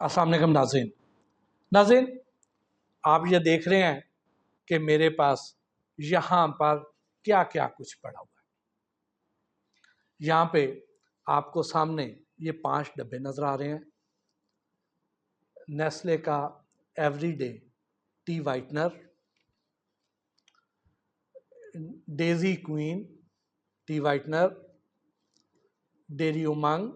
अस्सलाम वालेकुम नाज़रीन। नाज़रीन, आप ये देख रहे हैं कि मेरे पास यहाँ पर क्या क्या कुछ पड़ा हुआ है। यहाँ पे आपको सामने ये 5 डब्बे नज़र आ रहे हैं। नेस्ले का Everyday tea whitener, Daisy Queen tea whitener, Dairy Umang,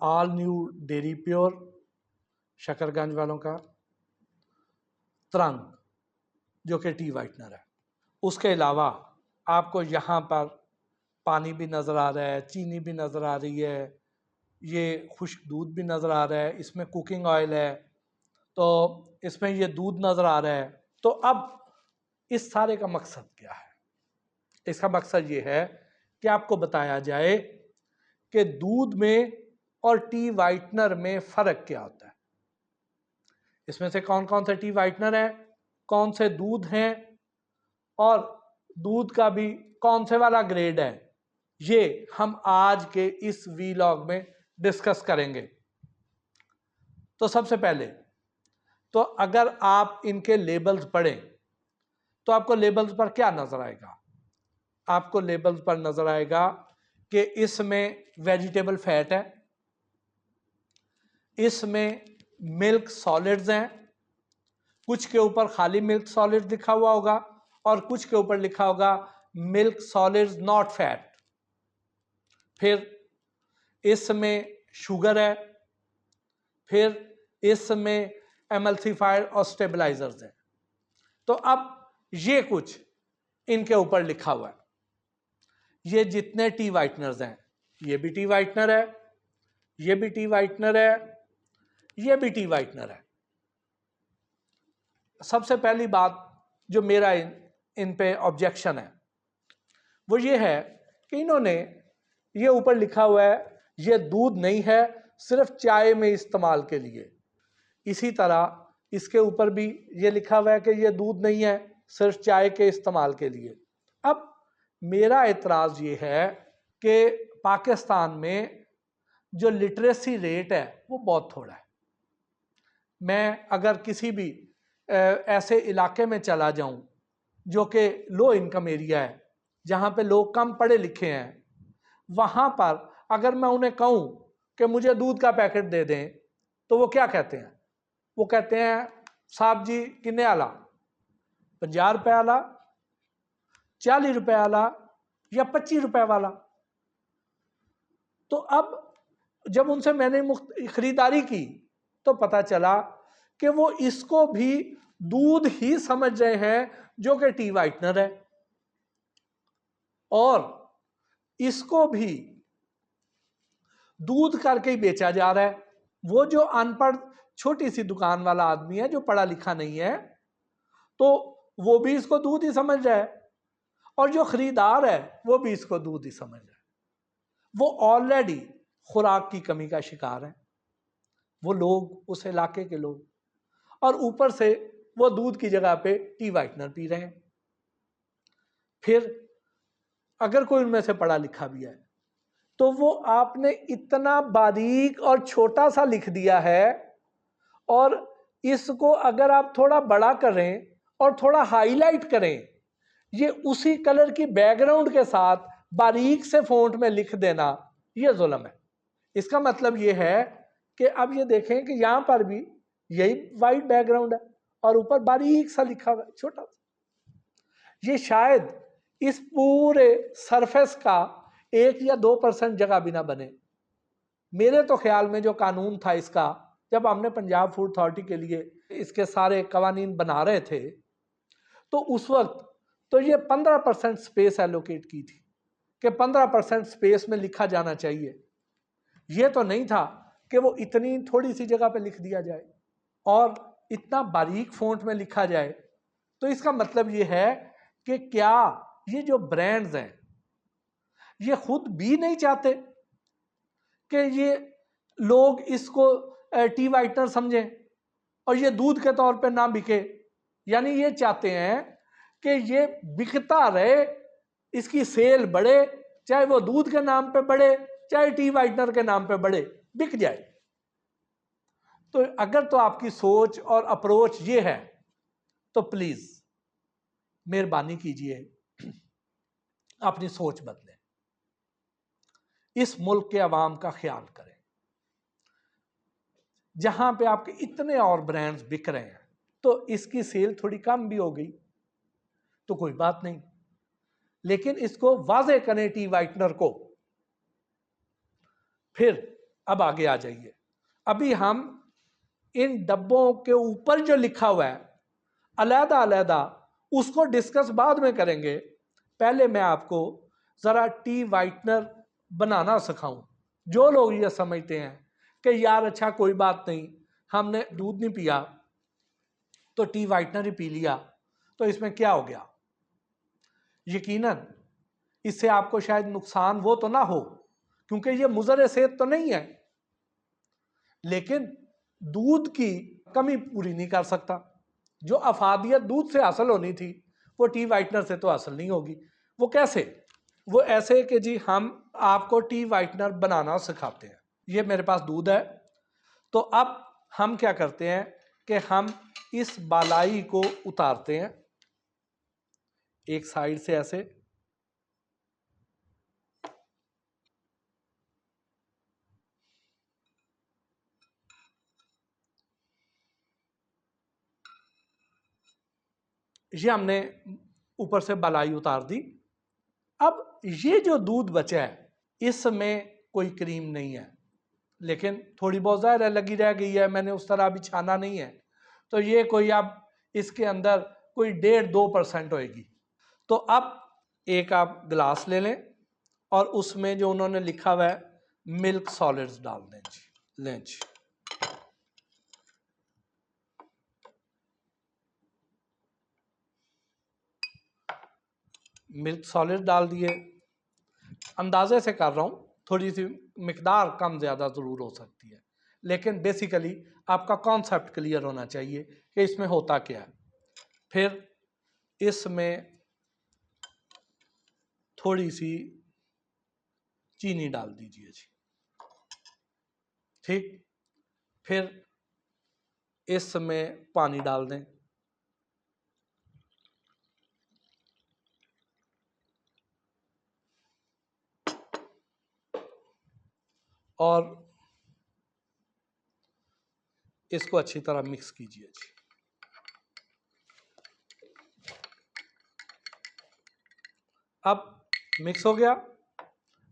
all new Dairy Pure Shakarganj वालों का, तरंग जो कि टी वाइटनर है। उसके अलावा आपको यहाँ पर पानी भी नज़र आ रहा है, चीनी भी नज़र आ रही है, ये खुश्क दूध भी नज़र आ रहा है, इसमें कुकिंग ऑयल है, तो इसमें ये दूध नज़र आ रहा है। तो अब इस सारे का मकसद क्या है? इसका मकसद ये है कि आपको बताया जाए कि दूध में और टी वाइटनर में फ़र्क क्या होता है, इसमें से कौन कौन से टी वाइटनर हैं, कौन से दूध हैं, और दूध का भी कौन से वाला ग्रेड है, ये हम आज के इस वीलॉग में डिस्कस करेंगे। तो सबसे पहले तो अगर आप इनके लेबल्स पढ़ें तो आपको लेबल्स पर क्या नज़र आएगा? आपको लेबल्स पर नज़र आएगा कि इसमें वेजिटेबल फैट है, इसमें मिल्क सॉलिड्स हैं, कुछ के ऊपर खाली मिल्क सॉलिड्स लिखा हुआ होगा और कुछ के ऊपर लिखा होगा मिल्क सॉलिड्स नॉट फैट। फिर इसमें शुगर है, फिर इसमें एमल्सिफायर और स्टेबलाइजर्स हैं। तो अब ये कुछ इनके ऊपर लिखा हुआ है। ये जितने टी वाइटनर्स हैं, ये भी टी वाइटनर है, ये भी टी वाइटनर है, ये भी टी वाइटनर है। सबसे पहली बात जो मेरा इन पे ऑब्जेक्शन है वो ये है कि इन्होंने ये ऊपर लिखा हुआ है ये दूध नहीं है, सिर्फ चाय में इस्तेमाल के लिए। इसी तरह इसके ऊपर भी ये लिखा हुआ है कि ये दूध नहीं है, सिर्फ चाय के इस्तेमाल के लिए। अब मेरा एतराज़ ये है कि पाकिस्तान में जो लिटरेसी रेट है वो बहुत थोड़ा है। मैं अगर किसी भी ऐसे इलाके में चला जाऊं जो कि लो इनकम एरिया है, जहां पे लोग कम पढ़े लिखे हैं, वहां पर अगर मैं उन्हें कहूं कि मुझे दूध का पैकेट दे दें तो वो क्या कहते हैं? वो कहते हैं साहब जी किन्ने आला, 50 रुपए आला, 40 रुपए आला या 25 रुपए वाला। तो अब जब उनसे मैंने खरीदारी की तो पता चला कि वो इसको भी दूध ही समझ रहे हैं जो कि टी वाइटनर है, और इसको भी दूध करके ही बेचा जा रहा है। वो जो अनपढ़ छोटी सी दुकान वाला आदमी है जो पढ़ा लिखा नहीं है, तो वो भी इसको दूध ही समझ रहा है, और जो खरीदार है वो भी इसको दूध ही समझ रहा है। वो ऑलरेडी खुराक की कमी का शिकार है, वो लोग, उस इलाके के लोग, और ऊपर से वो दूध की जगह पे टी वाइटनर पी रहे हैं। फिर अगर कोई उनमें से पढ़ा लिखा भी है तो वो आपने इतना बारीक और छोटा सा लिख दिया है, और इसको अगर आप थोड़ा बड़ा करें और थोड़ा हाईलाइट करें, ये उसी कलर की बैकग्राउंड के साथ बारीक से फ़ॉन्ट में लिख देना, ये जुल्म है। इसका मतलब ये है कि अब ये देखें कि यहाँ पर भी यही वाइट बैकग्राउंड है और ऊपर बारीक सा लिखा हुआ है छोटा सा। ये शायद इस पूरे सरफेस का 1 या 2% जगह भी ना बने। मेरे तो ख्याल में जो कानून था इसका, जब हमने पंजाब फूड अथॉरिटी के लिए इसके सारे कवानीन बना रहे थे, तो उस वक्त तो ये 15% स्पेस एलोकेट की थी कि 15% स्पेस में लिखा जाना चाहिए। ये तो नहीं था कि वो इतनी थोड़ी सी जगह पे लिख दिया जाए और इतना बारीक फ़ॉन्ट में लिखा जाए। तो इसका मतलब ये है कि क्या ये जो ब्रांड्स हैं ये खुद भी नहीं चाहते कि ये लोग इसको टी वाइटनर समझें और ये दूध के तौर पे ना बिके? यानी ये चाहते हैं कि ये बिकता रहे, इसकी सेल बढ़े, चाहे वो दूध के नाम पे बढ़े चाहे टी वाइटनर के नाम पे बढ़े, बिक जाए। तो अगर तो आपकी सोच और अप्रोच ये है तो प्लीज मेहरबानी कीजिए अपनी सोच बदलें, इस मुल्क के अवाम का ख्याल करें। जहां पे आपके इतने और ब्रांड्स बिक रहे हैं तो इसकी सेल थोड़ी कम भी हो गई तो कोई बात नहीं, लेकिन इसको वाज़े करें टी वाइटनर को। फिर अब आगे आ जाइए, अभी हम इन डब्बों के ऊपर जो लिखा हुआ है अलहदा अलहदा उसको डिस्कस बाद में करेंगे। पहले मैं आपको ज़रा टी वाइटनर बनाना सिखाऊं। जो लोग ये समझते हैं कि यार अच्छा कोई बात नहीं, हमने दूध नहीं पिया तो टी वाइटनर ही पी लिया तो इसमें क्या हो गया, यकीनन इससे आपको शायद नुकसान वो तो ना हो क्योंकि ये मुज़र सेहत तो नहीं है, लेकिन दूध की कमी पूरी नहीं कर सकता। जो अफादियत दूध से हासिल होनी थी वो टी वाइटनर से तो हासिल नहीं होगी। वो कैसे? वो ऐसे कि जी हम आपको टी वाइटनर बनाना सिखाते हैं। ये मेरे पास दूध है, तो अब हम क्या करते हैं कि हम इस बालाई को उतारते हैं एक साइड से ऐसे, ये हमने ऊपर से बालाई उतार दी। अब ये जो दूध बचा है इसमें कोई क्रीम नहीं है, लेकिन थोड़ी बहुत ज़ाहिर है लगी रह गई है, मैंने उस तरह अभी छाना नहीं है, तो ये कोई अब इसके अंदर कोई 1.5-2% होएगी। तो अब एक आप गिलास ले लें और उसमें जो उन्होंने लिखा हुआ है मिल्क सॉलिड्स डाल दें जी। लें जी, मिल्क सॉलिड डाल दिए। अंदाजे से कर रहा हूँ, थोड़ी सी मिकदार कम ज़्यादा ज़रूर हो सकती है, लेकिन बेसिकली आपका कॉन्सेप्ट क्लियर होना चाहिए कि इसमें होता क्या है। फिर इसमें थोड़ी सी चीनी डाल दीजिए जी, ठीक। फिर इसमें पानी डाल दें, और इसको अच्छी तरह मिक्स कीजिए जी। अब मिक्स हो गया।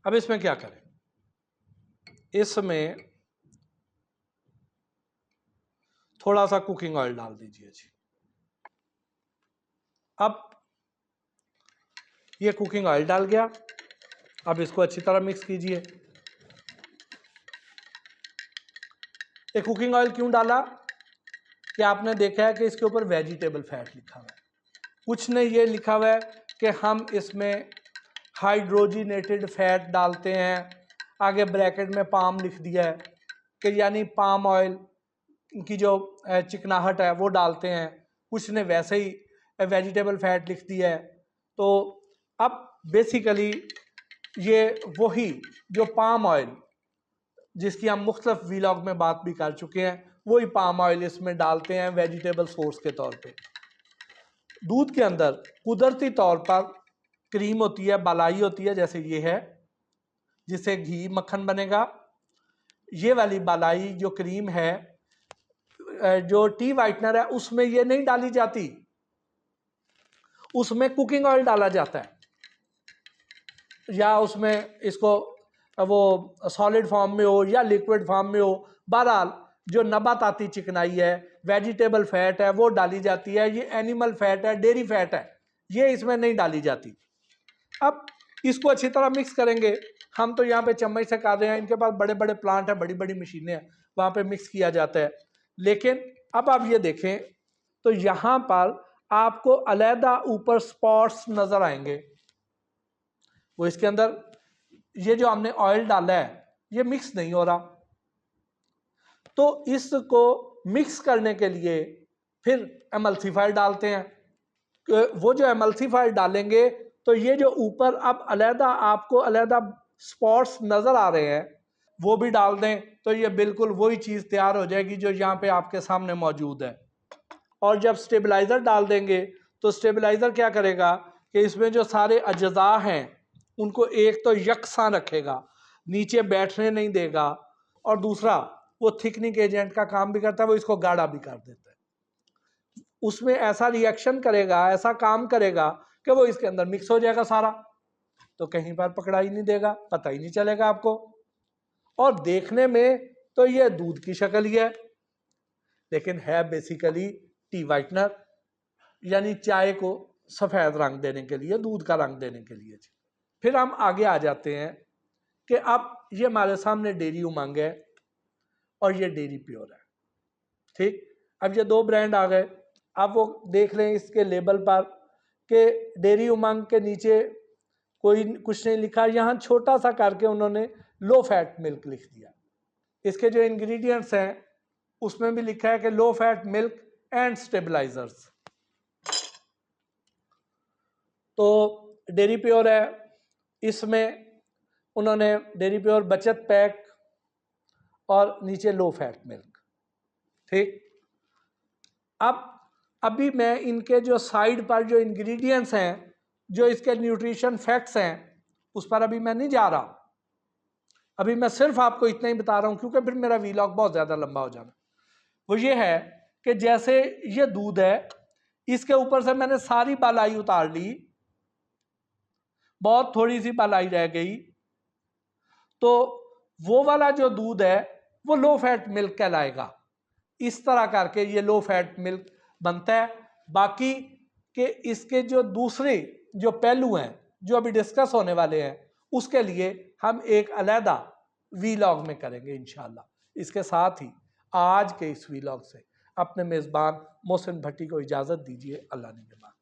अब इसमें क्या करें, इसमें थोड़ा सा कुकिंग ऑयल डाल दीजिए जी। अब ये कुकिंग ऑयल डाल गया, अब इसको अच्छी तरह मिक्स कीजिए। ये कुकिंग ऑयल क्यों डाला कि आपने देखा है कि इसके ऊपर वेजिटेबल फैट लिखा हुआ है, कुछ ने ये लिखा हुआ है कि हम इसमें हाइड्रोजिनेटेड फैट डालते हैं, आगे ब्रैकेट में पाम लिख दिया है कि यानी पाम ऑयल की जो चिकनाहट है वो डालते हैं, कुछ ने वैसे ही वेजिटेबल फैट लिख दिया है। तो अब बेसिकली ये वही जो पाम ऑयल जिसकी हम मुख्तलिफ वीलॉग में बात भी कर चुके हैं, वही पाम ऑयल इसमें डालते हैं वेजिटेबल सोर्स के तौर पे। दूध के अंदर कुदरती तौर पर क्रीम होती है, बालाई होती है, जैसे ये है जिससे घी मक्खन बनेगा। ये वाली बालाई जो क्रीम है जो टी वाइटनर है उसमें ये नहीं डाली जाती, उसमें कुकिंग ऑयल डाला जाता है, या उसमें इसको वो सॉलिड फॉर्म में हो या लिक्विड फॉर्म में हो, बहरहाल जो नबाताती चिकनाई है, वेजिटेबल फैट है वो डाली जाती है। ये एनिमल फैट है, डेयरी फैट है, ये इसमें नहीं डाली जाती। अब इसको अच्छी तरह मिक्स करेंगे। हम तो यहाँ पे चम्मच से कर रहे हैं, इनके पास बड़े बड़े प्लांट है, बड़ी बड़ी मशीनें हैं, वहाँ पे मिक्स किया जाता है। लेकिन अब आप ये देखें तो यहाँ पर आपको अलहदा ऊपर स्पॉट्स नज़र आएंगे, वो इसके अंदर ये जो हमने ऑयल डाला है ये मिक्स नहीं हो रहा। तो इसको मिक्स करने के लिए फिर एमल्सीफायर डालते हैं। वो जो एमल्सीफायर डालेंगे तो ये जो ऊपर अब अलहदा आपको अलहदा स्पॉट्स नज़र आ रहे हैं वो भी डाल दें तो ये बिल्कुल वही चीज़ तैयार हो जाएगी जो यहाँ पे आपके सामने मौजूद है। और जब स्टेबलाइज़र डाल देंगे तो स्टेबलाइज़र क्या करेगा कि इसमें जो सारे अज्जा हैं उनको एक तो यकसां रखेगा, नीचे बैठने नहीं देगा, और दूसरा वो थिकनिंग एजेंट का काम भी करता है, वो इसको गाढ़ा भी कर देता है। उसमें ऐसा रिएक्शन करेगा, ऐसा काम करेगा कि वो इसके अंदर मिक्स हो जाएगा सारा, तो कहीं पर पकड़ाई नहीं देगा, पता ही नहीं चलेगा आपको। और देखने में तो ये दूध की शक्ल ही है, लेकिन है बेसिकली टी वाइटनर, यानी चाय को सफ़ेद रंग देने के लिए, दूध का रंग देने के लिए। फिर हम आगे आ जाते हैं कि अब ये हमारे सामने डेयरी उमंग है और ये डेयरी प्योर है। ठीक, अब ये दो ब्रांड आ गए। अब वो देख लें इसके लेबल पर कि डेयरी उमंग के नीचे कोई कुछ नहीं लिखा, यहाँ छोटा सा करके उन्होंने लो फैट मिल्क लिख दिया। इसके जो इंग्रेडिएंट्स हैं उसमें भी लिखा है कि low fat milk and stabilisers. तो डेयरी प्योर है, इसमें उन्होंने डेयरी प्योर बचत पैक और नीचे लो फैट मिल्क। ठीक, अब अभी मैं इनके जो साइड पर जो इंग्रेडिएंट्स हैं, जो इसके न्यूट्रिशन फैक्ट्स हैं, उस पर अभी मैं नहीं जा रहा। अभी मैं सिर्फ आपको इतना ही बता रहा हूं क्योंकि फिर मेरा वीलॉग बहुत ज़्यादा लंबा हो जाना। वो ये है कि जैसे ये दूध है, इसके ऊपर से मैंने सारी बालाई उतार ली, बहुत थोड़ी सी बालाई रह गई, तो वो वाला जो दूध है वो लो फैट मिल्क कहलाएगा। इस तरह करके ये लो फैट मिल्क बनता है। बाकी के इसके जो दूसरे जो पहलू हैं जो अभी डिस्कस होने वाले हैं, उसके लिए हम एक अलहदा वीलॉग में करेंगे इंशाल्लाह। इसके साथ ही आज के इस वीलॉग से अपने मेज़बान मोहसिन भट्टी को इजाज़त दीजिए। अल्लाह निगहबान।